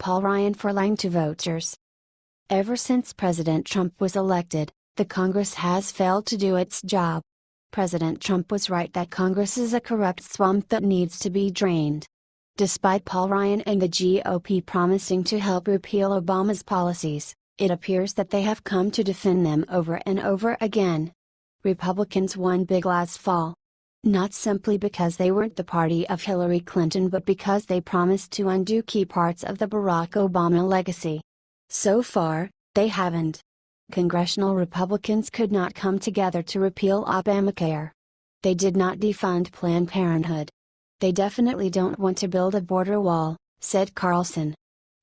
Paul Ryan for lying to voters. Ever since President Trump was elected, the Congress has failed to do its job. President Trump was right that Congress is a corrupt swamp that needs to be drained. Despite Paul Ryan and the GOP promising to help repeal Obama's policies, it appears that they have come to defend them over and over again. Republicans won big last fall. Not simply because they weren't the party of Hillary Clinton, but because they promised to undo key parts of the Barack Obama legacy. So far, they haven't. Congressional Republicans could not come together to repeal Obamacare. They did not defund Planned Parenthood. They definitely don't want to build a border wall, said Carlson.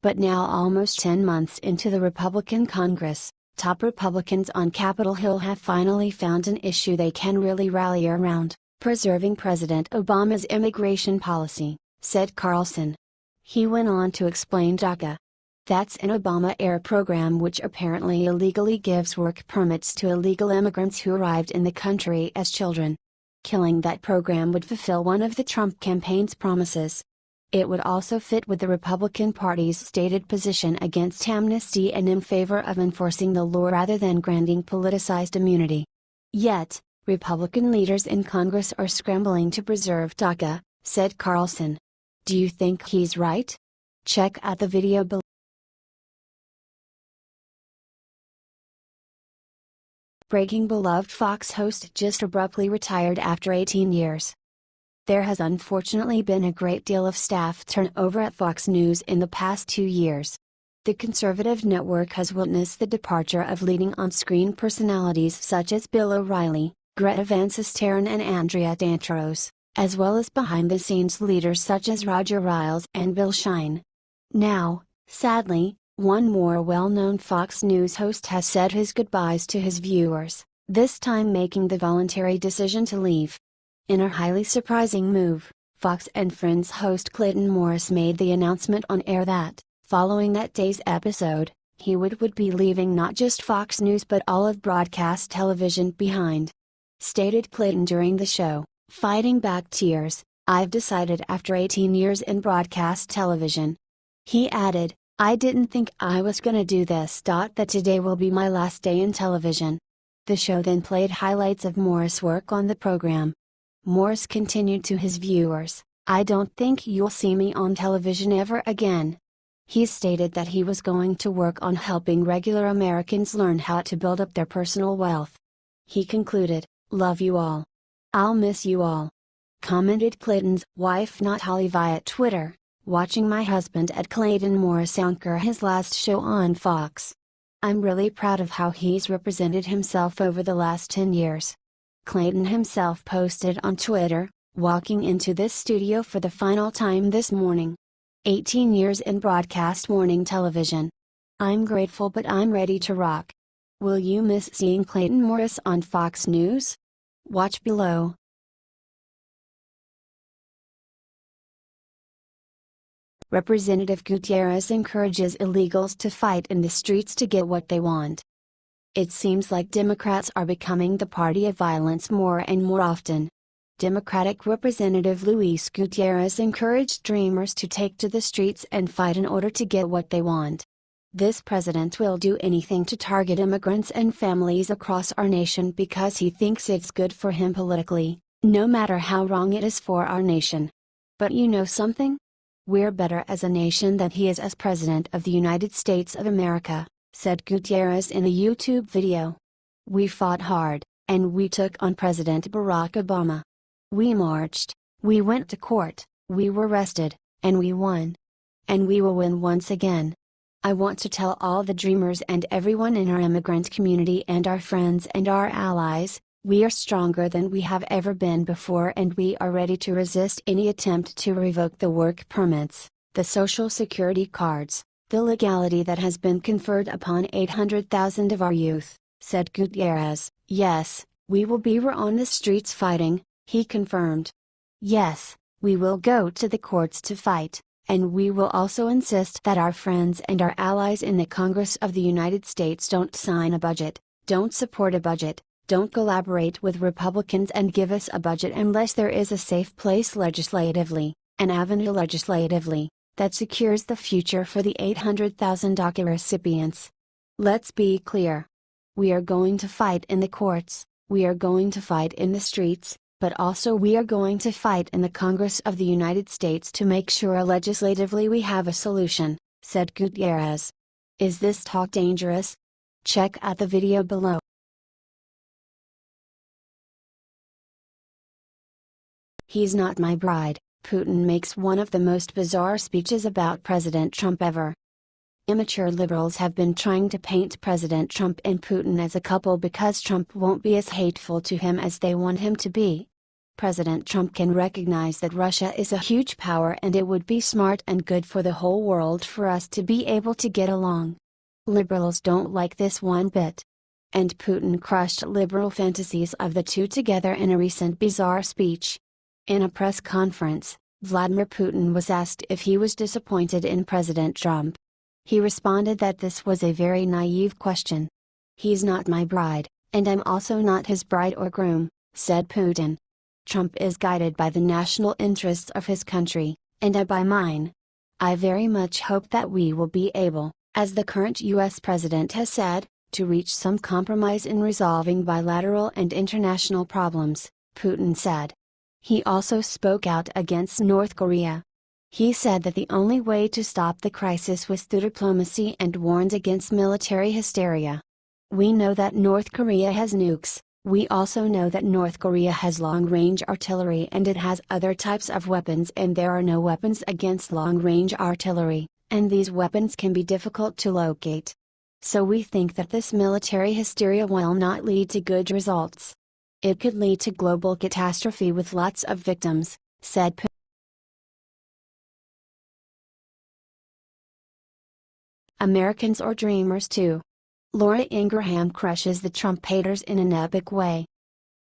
But now, almost 10 months into the Republican Congress, top Republicans on Capitol Hill have finally found an issue they can really rally around: preserving President Obama's immigration policy, said Carlson. He went on to explain DACA. That's an Obama-era program which apparently illegally gives work permits to illegal immigrants who arrived in the country as children. Killing that program would fulfill one of the Trump campaign's promises. It would also fit with the Republican Party's stated position against amnesty and in favor of enforcing the law rather than granting politicized immunity. Yet, Republican leaders in Congress are scrambling to preserve DACA, said Carlson. Do you think he's right? Check out the video below. Breaking: beloved Fox host just abruptly retired after 18 years. There has unfortunately been a great deal of staff turnover at Fox News in the past 2 years. The conservative network has witnessed the departure of leading on-screen personalities such as Bill O'Reilly, Greta Van Susteren and Andrea Danteros, as well as behind-the-scenes leaders such as Roger Ailes and Bill Shine. Now, sadly, one more well-known Fox News host has said his goodbyes to his viewers, this time making the voluntary decision to leave. In a highly surprising move, Fox and Friends host Clayton Morris made the announcement on air that, following that day's episode, he would be leaving not just Fox News but all of broadcast television behind. Stated Clayton during the show, fighting back tears, "I've decided after 18 years in broadcast television." He added, "I didn't think I was gonna do this. That today will be my last day in television." The show then played highlights of Morris' work on the program. Morris continued to his viewers, "I don't think you'll see me on television ever again." He stated that he was going to work on helping regular Americans learn how to build up their personal wealth. He concluded, "Love you all. I'll miss you all." Commented Clayton's wife Not Holly via Twitter, "Watching my husband at Clayton Morris anchor his last show on Fox. I'm really proud of how he's represented himself over the last 10 years. Clayton himself posted on Twitter, "Walking into this studio for the final time this morning. 18 years in broadcast morning television. I'm grateful, but I'm ready to rock." Will you miss seeing Clayton Morris on Fox News? Watch below. Representative Gutierrez encourages illegals to fight in the streets to get what they want. It seems like Democrats are becoming the party of violence more and more often. Democratic Representative Luis Gutierrez encouraged Dreamers to take to the streets and fight in order to get what they want. This president will do anything to target immigrants and families across our nation because he thinks it's good for him politically, no matter how wrong it is for our nation. But you know something? We're better as a nation than he is as President of the United States of America, said Gutierrez in a YouTube video. We fought hard, and we took on President Barack Obama. We marched, we went to court, we were arrested, and we won. And we will win once again. I want to tell all the Dreamers and everyone in our immigrant community and our friends and our allies, we are stronger than we have ever been before, and we are ready to resist any attempt to revoke the work permits, the Social Security cards, the legality that has been conferred upon 800,000 of our youth, said Gutierrez. Yes, we will be on the streets fighting, he confirmed. Yes, we will go to the courts to fight, and we will also insist that our friends and our allies in the Congress of the United States don't sign a budget, don't support a budget, don't collaborate with Republicans and give us a budget unless there is a safe place legislatively, an avenue legislatively, that secures the future for the 800,000 DACA recipients. Let's be clear. We are going to fight in the courts, we are going to fight in the streets, but also we are going to fight in the Congress of the United States to make sure legislatively we have a solution, said Gutierrez. Is this talk dangerous? Check out the video below. He's not my bride. Putin makes one of the most bizarre speeches about President Trump ever. Immature liberals have been trying to paint President Trump and Putin as a couple because Trump won't be as hateful to him as they want him to be. President Trump can recognize that Russia is a huge power and it would be smart and good for the whole world for us to be able to get along. Liberals don't like this one bit. And Putin crushed liberal fantasies of the two together in a recent bizarre speech. In a press conference, Vladimir Putin was asked if he was disappointed in President Trump. He responded that this was a very naive question. He's not my bride, and I'm also not his bride or groom, said Putin. Trump is guided by the national interests of his country, and I by mine. I very much hope that we will be able, as the current US president has said, to reach some compromise in resolving bilateral and international problems, Putin said. He also spoke out against North Korea. He said that the only way to stop the crisis was through diplomacy and warned against military hysteria. We know that North Korea has nukes, we also know that North Korea has long-range artillery and it has other types of weapons and there are no weapons against long-range artillery, and these weapons can be difficult to locate. So we think that this military hysteria will not lead to good results. It could lead to global catastrophe with lots of victims, said Putin. Americans are dreamers too. Laura Ingraham crushes the Trump haters in an epic way.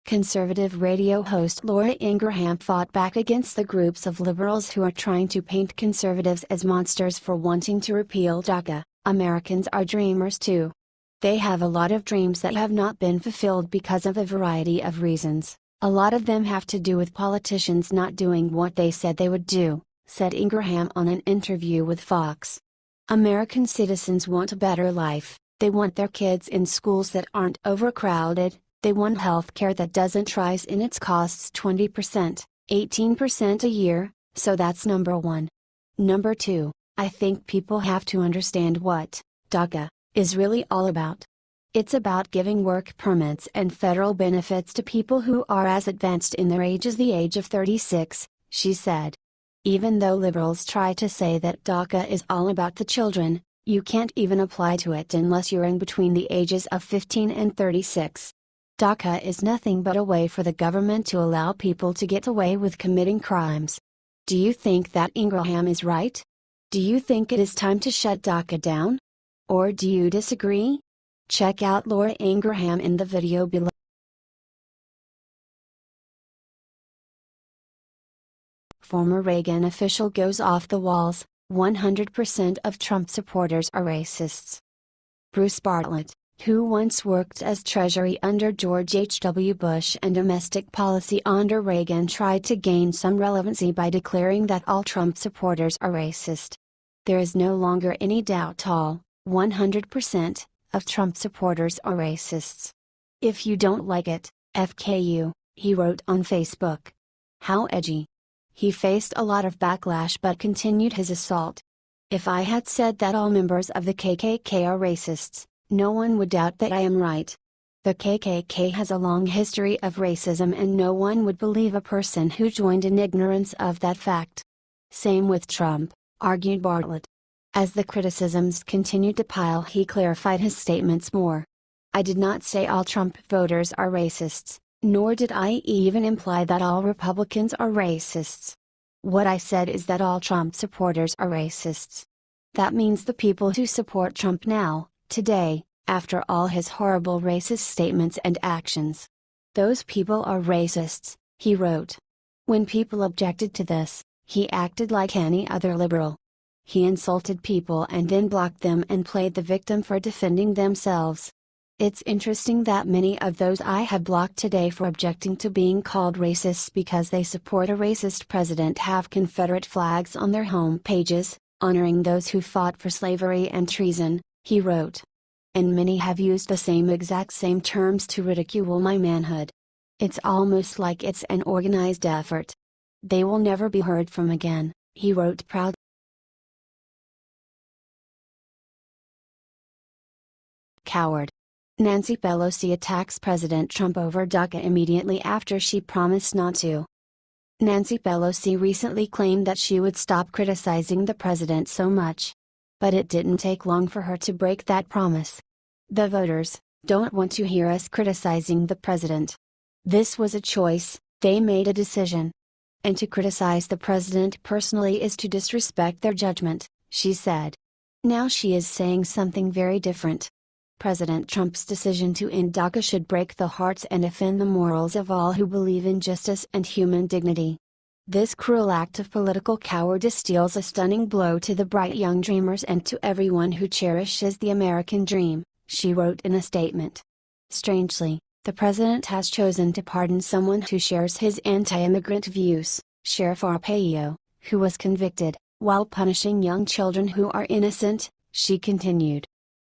Conservative radio host Laura Ingraham fought back against the groups of liberals who are trying to paint conservatives as monsters for wanting to repeal DACA. Americans are dreamers too. They have a lot of dreams that have not been fulfilled because of a variety of reasons. A lot of them have to do with politicians not doing what they said they would do, said Ingraham on an interview with Fox. American citizens want a better life, they want their kids in schools that aren't overcrowded, they want health care that doesn't rise in its costs 20%, 18% a year, so that's number one. Number two, I think people have to understand what DACA is really all about. It's about giving work permits and federal benefits to people who are as advanced in their age as the age of 36, she said. Even though liberals try to say that DACA is all about the children, you can't even apply to it unless you're in between the ages of 15 and 36. DACA is nothing but a way for the government to allow people to get away with committing crimes. Do you think that Ingraham is right? Do you think it is time to shut DACA down? Or do you disagree? Check out Laura Ingraham in the video below. Former Reagan official goes off the walls, 100% of Trump supporters are racists. Bruce Bartlett, who once worked as Treasury under George H.W. Bush and domestic policy under Reagan, tried to gain some relevancy by declaring that all Trump supporters are racist. There is no longer any doubt all, 100%, of Trump supporters are racists. If you don't like it, FKU, he wrote on Facebook. How edgy. He faced a lot of backlash but continued his assault. If I had said that all members of the KKK are racists, no one would doubt that I am right. The KKK has a long history of racism and no one would believe a person who joined in ignorance of that fact. Same with Trump, argued Bartlett. As the criticisms continued to pile, he clarified his statements more. I did not say all Trump voters are racists, nor did I even imply that all Republicans are racists. What I said is that all Trump supporters are racists. That means the people who support Trump now, today, after all his horrible racist statements and actions. Those people are racists, he wrote. When people objected to this, he acted like any other liberal. He insulted people and then blocked them and played the victim for defending themselves. It's interesting that many of those I have blocked today for objecting to being called racists because they support a racist president have Confederate flags on their home pages, honoring those who fought for slavery and treason, he wrote. And many have used the exact same terms to ridicule my manhood. It's almost like it's an organized effort. They will never be heard from again, he wrote proudly. Coward. Nancy Pelosi attacks President Trump over DACA immediately after she promised not to. Nancy Pelosi recently claimed that she would stop criticizing the president so much. But it didn't take long for her to break that promise. The voters don't want to hear us criticizing the president. This was a choice, they made a decision. And to criticize the president personally is to disrespect their judgment, she said. Now she is saying something very different. President Trump's decision to end DACA should break the hearts and offend the morals of all who believe in justice and human dignity. This cruel act of political cowardice deals a stunning blow to the bright young dreamers and to everyone who cherishes the American dream, she wrote in a statement. Strangely, the president has chosen to pardon someone who shares his anti-immigrant views, Sheriff Arpaio, who was convicted, while punishing young children who are innocent, she continued.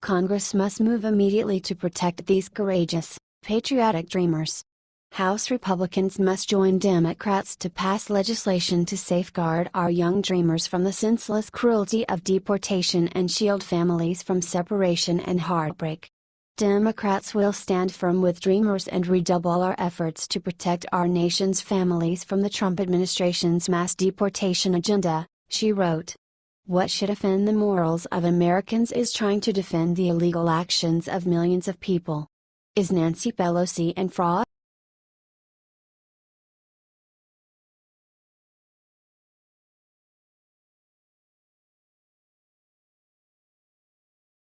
Congress must move immediately to protect these courageous, patriotic dreamers. House Republicans must join Democrats to pass legislation to safeguard our young dreamers from the senseless cruelty of deportation and shield families from separation and heartbreak. Democrats will stand firm with dreamers and redouble our efforts to protect our nation's families from the Trump administration's mass deportation agenda, she wrote. What should offend the morals of Americans is trying to defend the illegal actions of millions of people. Is Nancy Pelosi and fraud?